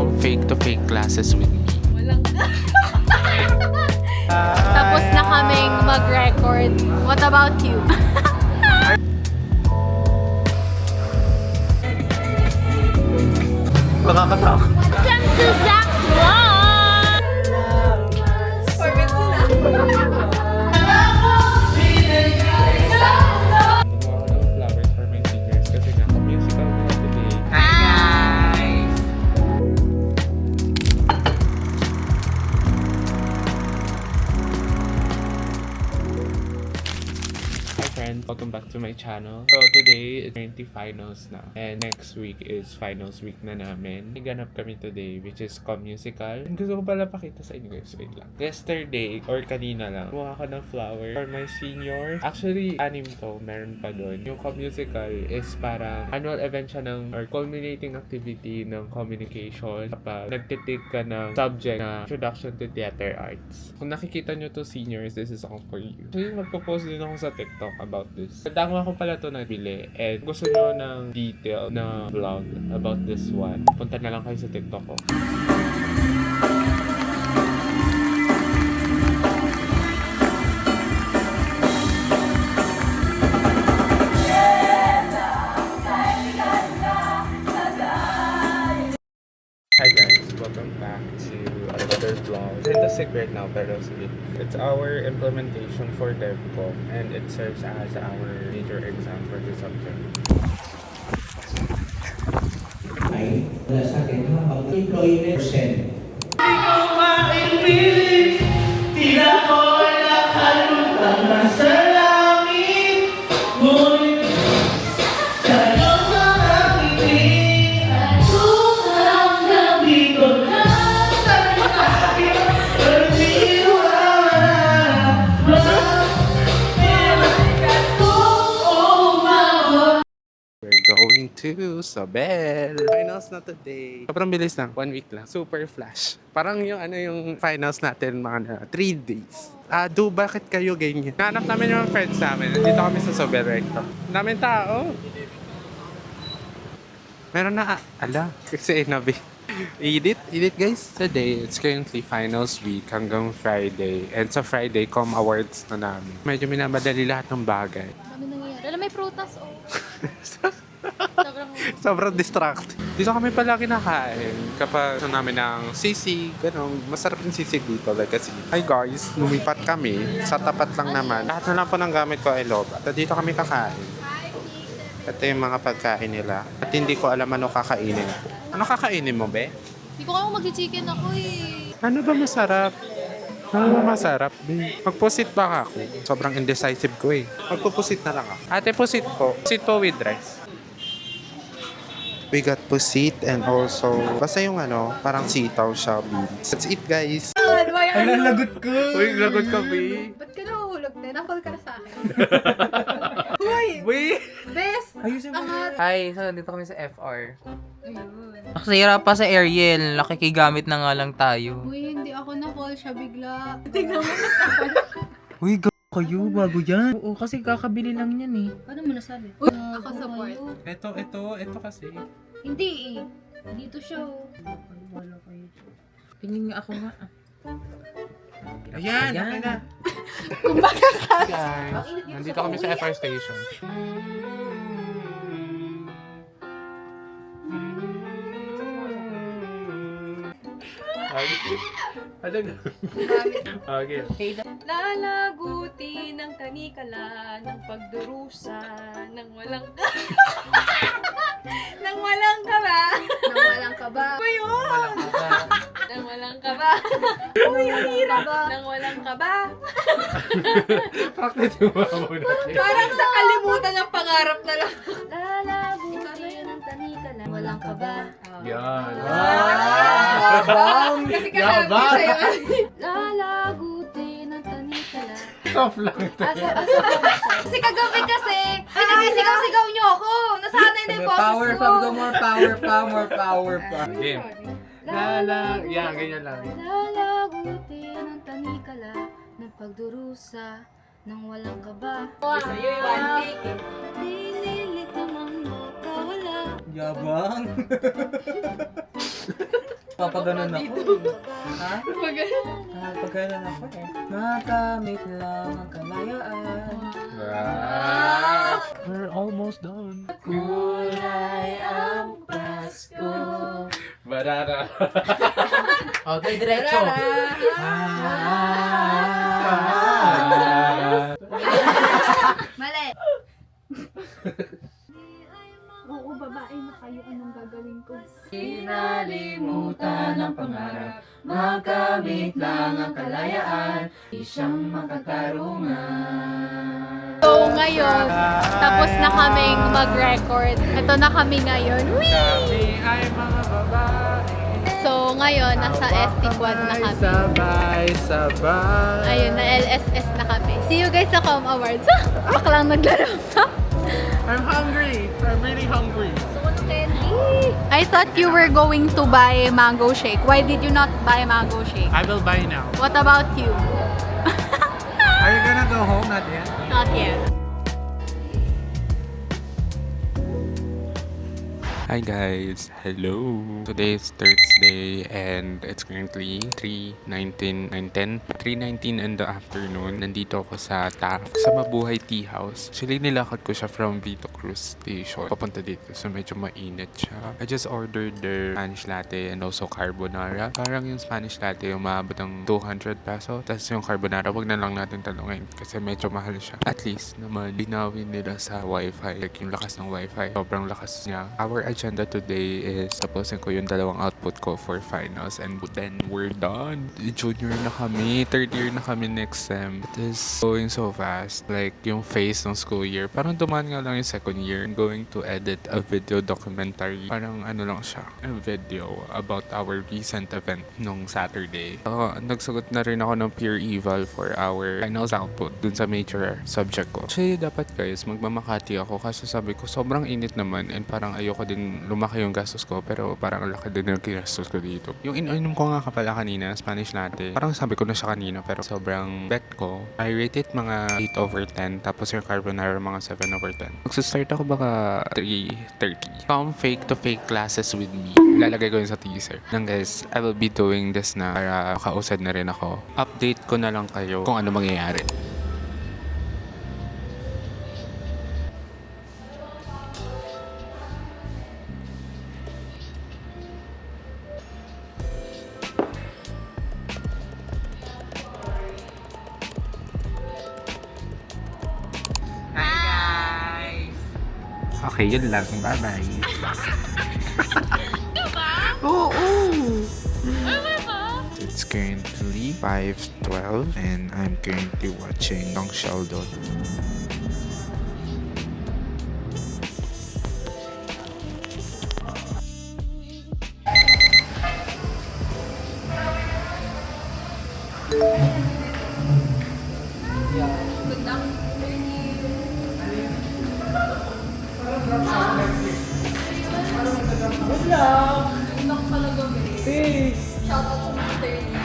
some fake-to-fake classes with me. Walang Tapos na kaming mag-record. What about you? Nakakatakot. Welcome to Zach's Vlog! Perfect sila. Flowers for my seniors kasi nga musical na today. Hi friends, welcome back to my channel. So today, it's currently finals na. And next week is finals week na namin. Ganap kami today, which is musical. And gusto ko pala pakita sa inyo guys, wait lang. Yesterday, or kanina lang, kumuha ko ng flower for my seniors. Actually, 6 to, meron pa doon. Yung musical is parang annual event siya ng, or culminating activity ng communication kapag nagtitake ka ng subject na Introduction to Theater Arts. Kung nakikita nyo to seniors, this is all for you. So yung magpo-post din ako sa TikTok about this. Kadangwa ko pala to nabili and gusto nyo ng detail na vlog about this one. Punta na lang kayo sa TikTok ko. Hi guys, welcome back to another vlog. It's a secret now, pero sige. It's our implementation for DevCom and it serves as our major exam for the subject. Ay, wala sa akin habang employment percent. We're going to Sobel. Finals na today. Sobrang bilis lang. 1 week lang. Super flash. Parang yung yung finals natin mga 3 days. Bakit kayo ganyan? Nahanap namin yung friends namin. Nandito kami sa Sobel right now. Daming tao. Meron na, kasi nabi. Edit guys. Today, it's currently finals week hanggang Friday. And sa Friday, awards na namin. Medyo minamadali lahat ng bagay. Ano nangyayari? Alam, may prutas, oh. Sobrang distract. Dito kami pala kinakain kapag namin ng sisig, ganun. Masarap yung sisig dito. Like kasi, hi guys, lumipat kami. Sa tapat lang naman. Lahat na lang po ng gamit ko ay loba. At dito kami kakain. Ito yung mga pagkain nila. At hindi ko alam ano kakainin ko. Ano kakainin mo, be? Hindi ko kaya mag-chicken ako eh. Ano ba masarap? Ano ba masarap, be? Magpusit ba ako? Sobrang indecisive ko eh. Magpupusit na lang ako. Ate, pusit po. Pusit po with rice. We got pusit and also, basta yung parang sitaw siya, beans. That's it, guys. Lagot ko! Uy, lagot ka, be. Ba't ka nahuhulog na? Nakall ka na sa akin. Uy! Best! Ayusin mo. Hi, so dito kami sa FR. Ayun. Nakasira pa sa Ariel, nakikigamit na nga lang tayo. Uy, hindi ako na-call siya bigla. Tingnan mo. Uy, kayo, bago yan. Oo, kasi kakabili lang yan eh. Paano mo nasabi? Uy, ako support. Ito kasi. Hindi eh. Dito siya oh. Wala kayo. Tingin nga ako nga. Ayan, Ayan. okay na. Kumbaga ka. Guys, nandito kami sa FR station. Ano na? Okay. Lalaguti ng tanikala ng pagdurusa ng walang ng walang kaba. Nang walang kaba. Uy, oh! Nang walang kaba. Uy, ang hirap. Nang walang kaba. Practice mo muna. Parang sa kalimutan ng pangarap na lang. Lalaguti ng tanikala. Nang walang kaba. Yan. Yabang! Kasi kagabi sa'yo. Lalaguti ng tanikala. Soft lang ito. Kasi kagabi kasi, pinagsigaw-sigaw niyo ako. Nasanay na yung boses Power ko. pa, more power pa, more power pa. Game. Yan, ganyan lang. Lalaguti ng tanikala ng pagdurusa ng walang kaba. Sa'yo yung one take eh. Nililito mang makawala. Yabang. Papaganon ako. Ha? Papaganon ako eh. Makamit lang ang kalayaan. We're almost done. Kulay ang Pasko. Barara. O, tayo diretso. Mali. Oo, babae na kayo. Anong gagawin ko? Kinalimutan ang pangarap, makamit lang ang kalayaan, di siyang makatarungan. So ngayon, tapos na kaming mag-record. Ito na kami ngayon. Whee! Kami ay mga babae. So ngayon, nasa ST Quad na kami. Sabay. Ayun, na LSS na kami. See you guys sa Com Awards. Baklang naglaro. I'm hungry. I'm really hungry. I thought you were going to buy mango shake. Why did you not buy mango shake? I will buy now. What about you? Are you gonna go home at the end? Not yet. Hi guys! Hello! Today is Thursday and it's currently 3:19 in the afternoon. Nandito ako sa TAF, sa Mabuhay Tea House. Actually, nilakad ko siya from Vito Cruz Station. Papunta dito, so medyo mainit siya. I just ordered their Spanish latte and also carbonara. Parang yung Spanish latte, umabot ng 200 peso. Tapos yung carbonara, wag na lang natin talungin kasi medyo mahal siya. At least naman, dinawin nila sa wifi. Like yung lakas ng wifi, sobrang lakas niya. Our agenda today is tapusin ko yung dalawang output ko for finals and then we're done. Junior na kami, third year na kami next sem. It is going so fast. Like yung phase ng school year, parang dumaan nga lang yung second year. I'm going to edit a video documentary. Parang ano lang siya, a video about our recent event nung Saturday. Nagsagot na rin ako ng peer eval for our finals output dun sa major subject ko. Actually, dapat guys, magmamakati ako kasi sabi ko sobrang init naman and parang ayoko din lumaki yung gastos ko pero parang laki din yung kinastos ko dito. Yung ininom ko nga kapala kanina, Spanish latte, parang sabi ko na siya kanina pero sobrang bet ko. I rate it mga 8/10 tapos yung carbonara mga 7/10. Magsa-start ako baka 3:30. Come fake to fake classes with me. Ilalagay ko yun sa teaser. Nang guys, I will be doing this na para kausad na rin ako. Update ko na lang kayo kung ano mangyayari. Okay, yun lang. Bye-bye. It's currently 5:12 and I'm currently watching Young Sheldon.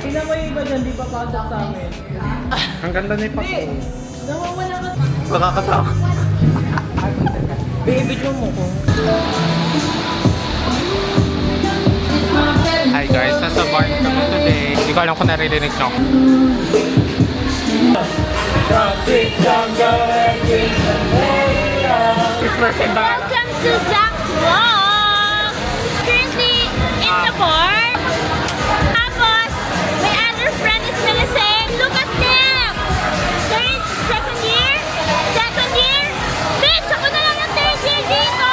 Tingnan mo yung iba dyan, di pa pasok sa amin. Ang ganda na ipako. Nawawala ka. Nakakatawa. Baby-video mo ko. Hi guys, nasa bar kami today. Hindi ko alam kung naririnig nyo. Welcome to Zach's Vlog! Currently in the bar. Tapos, my other friend is Melisem. Look at them! They're in second year. Bitch, ako na lang yung third year dito!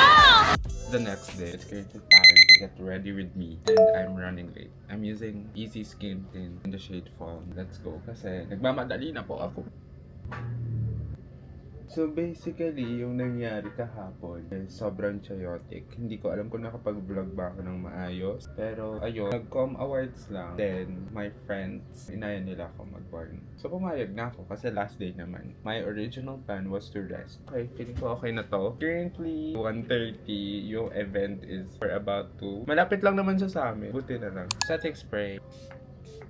The next day, it's currently Saturday. Get ready with me and I'm running late. I'm using Easy Skin Tint in the shade Fawn. Let's go. Kasi nagmamadali na po ako. So basically, yung nangyari kahapon is sobrang chaotic. Hindi ko alam kung nakapag-vlog ba ako ng maayos. Pero ayun, nag-com awards lang. Then, my friends, inayan nila ako mag-born. So pumayag na ako kasi last day naman. My original plan was to rest. Okay, feeling ko okay na to. Currently, 1:30, yung event is for about 2. Malapit lang naman siya sa amin. Buti na lang. Setting spray.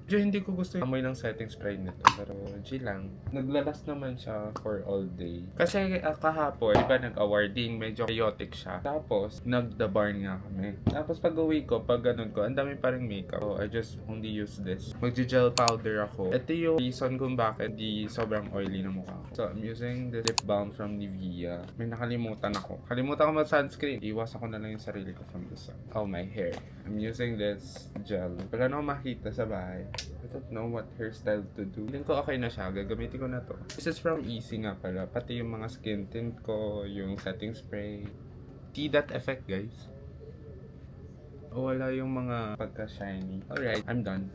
Medyo hindi ko gusto yung amoy ng setting spray nito. Pero G lang. Naglalas naman siya for all day. Kasi kahapon, di ba nag-awarding, medyo chaotic siya. Tapos, nag-the barn nga kami. Tapos pag uwi ko, pag ganun ko, ang dami pa rin makeup. So, I just only use this. Mag-gel powder ako. Ito yung reason kung bakit di sobrang oily na mukha ko. So, I'm using the lip balm from Nivea. May nakalimutan ako. Kalimutan ko mag-sunscreen. Iwas ako na lang yung sarili ko from the sun. Oh, my hair. I'm using this gel. Wala na akong makita sa bahay. I don't know what hairstyle to do. Feeling ko okay na siya. Gagamitin ko na to. This is from Easy nga pala. Pati yung mga skin tint ko, yung setting spray. See that effect, guys? O wala yung mga pagka-shiny. Alright, I'm done.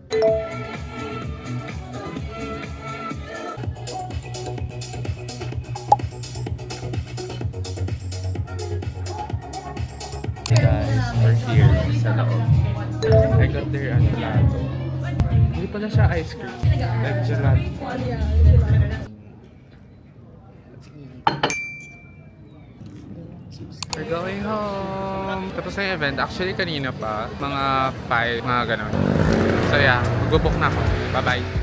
Hey guys, we're here sa loob. I got their gelato. Hindi pala siya ice cream. Like gelato. We're going home. Tapos na yung event. Actually, kanina pa. Mga 5, mga ganun. So yeah, mag-book na ako. Bye-bye.